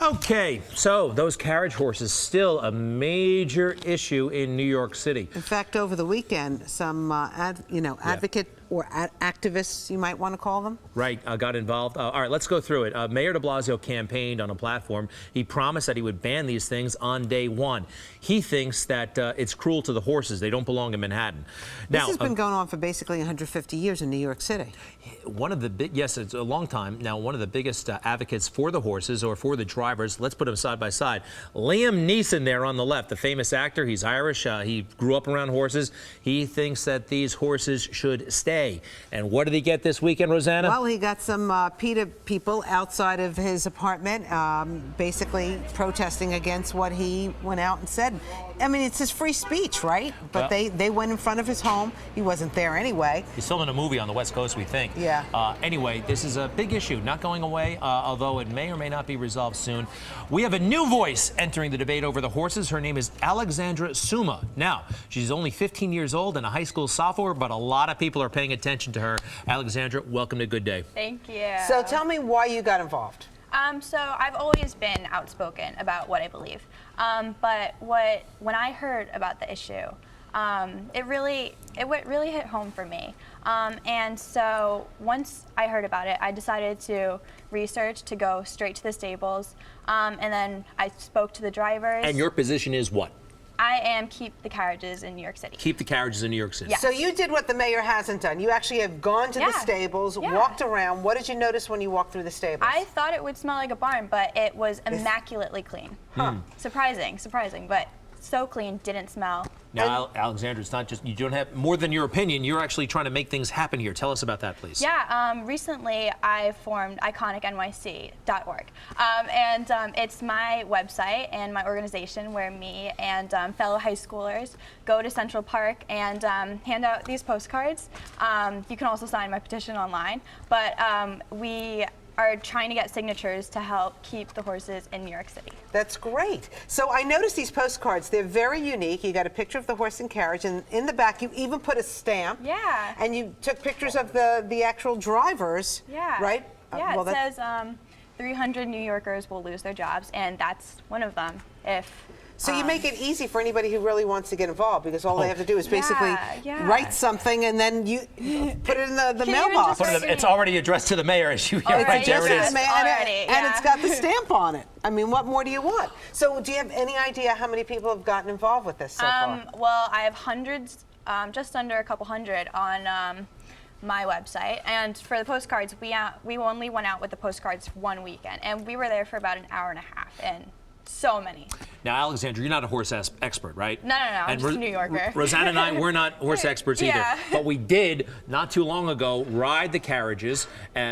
Okay, so those carriage horses still a major issue in New York City. In fact, over the weekend, some advocate or activists, you might want to call them. Right, got involved. All right, let's go through it. Mayor de Blasio campaigned on a platform. He promised that he would ban these things on day one. He thinks that it's cruel to the horses. They don't belong in Manhattan. Now, this has been going on for basically 150 years in New York City. One of the big, yes, it's a long time. Now, one of the biggest advocates for the horses or for the drivers, let's put them side by side. Liam Neeson there on the left, the famous actor. He's Irish. He grew up around horses. He thinks that these horses should stay. And what did he get this weekend, Rosanna? Well, he got some PETA people outside of his apartment, basically protesting against what he went out and said. I mean, it's his free speech, right? But well, they went in front of his home. He wasn't there anyway. He's filming a movie on the West Coast, we think. Yeah. Anyway, this is a big issue, not going away, although it may or may not be resolved soon. We have a new voice entering the debate over the horses. Her name is Alexandra Summa. Now, she's only 15 years old and a high school sophomore, but a lot of people are paying attention to her. Alexandra, welcome to Good Day. Thank you. So tell me why you got involved. So I've always been outspoken about what I believe, but when I heard about the issue, it really hit home for me. And so once I heard about it, I decided to research, to go straight to the stables, and then I spoke to the drivers. And your position is what? I am keep the carriages in New York City. Keep the carriages in New York City. Yes. So you did what the mayor hasn't done. You actually have gone to the stables, walked around. What did you notice when you walked through the stables? I thought it would smell like a barn, but it was immaculately clean. Huh. Surprising, but so clean, didn't smell. Now, Alexandra, it's not just, you don't have more than your opinion. You're actually trying to make things happen here. Tell us about that, please. Yeah, recently I formed iconicnyc.org. It's my website and my organization where me and fellow high schoolers go to Central Park and hand out these postcards. You can also sign my petition online, but we are trying to get signatures to help keep the horses in New York City. That's great. So I noticed these postcards. They're very unique. You got a picture of the horse and carriage, and in the back you even put a stamp. Yeah. And you took pictures of the actual drivers. Yeah. Right? Yeah, it says 300 New Yorkers will lose their jobs, and that's one of them. So you make it easy for anybody who really wants to get involved, because all they have to do is basically write something and then you put it in the mailbox. It's already addressed to the mayor, as you there it is. And it's got the stamp on it. I mean, what more do you want? So do you have any idea how many people have gotten involved with this so far? Well, I have hundreds, just under a couple hundred on my website, and for the postcards, we only went out with the postcards one weekend, and we were there for about an hour and a half, and so many. Now, Alexandra, you're not a horse expert, right? No, I'm just a New Yorker. Rosanna and I, we're not horse experts either. But we did, not too long ago, ride the carriages.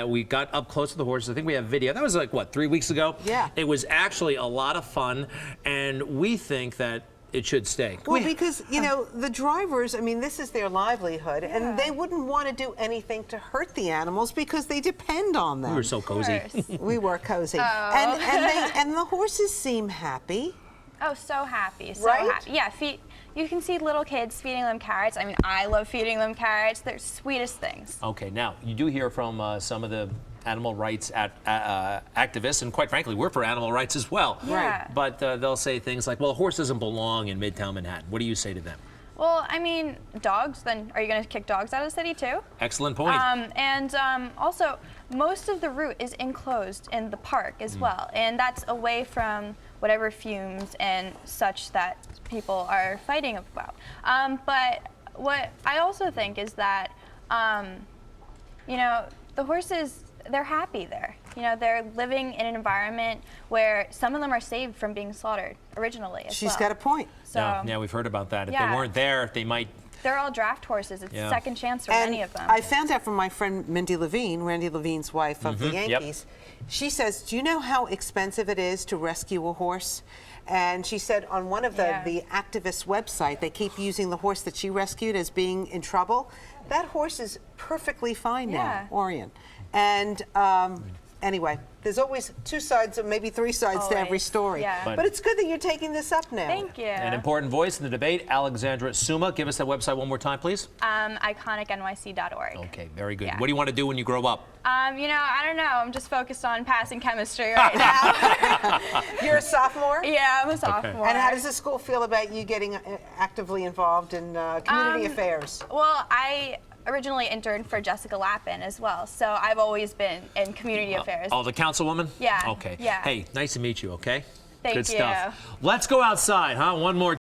We got up close to the horses. I think we have video. That was like, what, 3 weeks ago? Yeah. It was actually a lot of fun, and we think that it should stay. Well, because, you know, the drivers, I mean, this is their livelihood, and they wouldn't want to do anything to hurt the animals because they depend on them. We were so cozy. We were cozy. Oh. And the horses seem happy. Oh, so happy, so right? happy. Yeah, you can see little kids feeding them carrots. I mean, I love feeding them carrots. They're sweetest things. Okay, now, you do hear from some of the animal rights activists, and quite frankly, we're for animal rights as well. Yeah. But they'll say things like, well, a horse doesn't belong in Midtown Manhattan. What do you say to them? Well, I mean, dogs, then are you going to kick dogs out of the city too? Excellent point. Also, most of the route is enclosed in the park as well, and that's away from whatever fumes and such that people are fighting about. But what I also think is that, you know, the horses, they're happy there. You know, they're living in an environment where some of them are saved from being slaughtered originally as She's got a point. So, yeah, we've heard about that. If they weren't there, they might... They're all draft horses. It's a second chance for many of them. I found out from my friend Mindy Levine, Randy Levine's wife of the Yankees. She says, do you know how expensive it is to rescue a horse? And she said on one of the activists' website, they keep using the horse that she rescued as being in trouble. That horse is perfectly fine now, Orion. And anyway, there's always two sides or maybe three sides to every Always, story. yeah. But it's good that you're taking this up now. Thank you. An important voice in the debate, Alexandra Summa. Give us that website one more time, please. IconicNYC.org. Okay, very good. Yeah. What do you want to do when you grow up? You know, I don't know. I'm just focused on passing chemistry right now. You're a sophomore? Yeah, I'm a sophomore. And how does the school feel about you getting actively involved in community affairs? Well, I originally interned for Jessica Lappin as well, so I've always been in community affairs. Oh, the councilwoman? Yeah. Okay. Yeah. Hey, nice to meet you, okay? Thank Good you. stuff. Let's go outside, huh? One more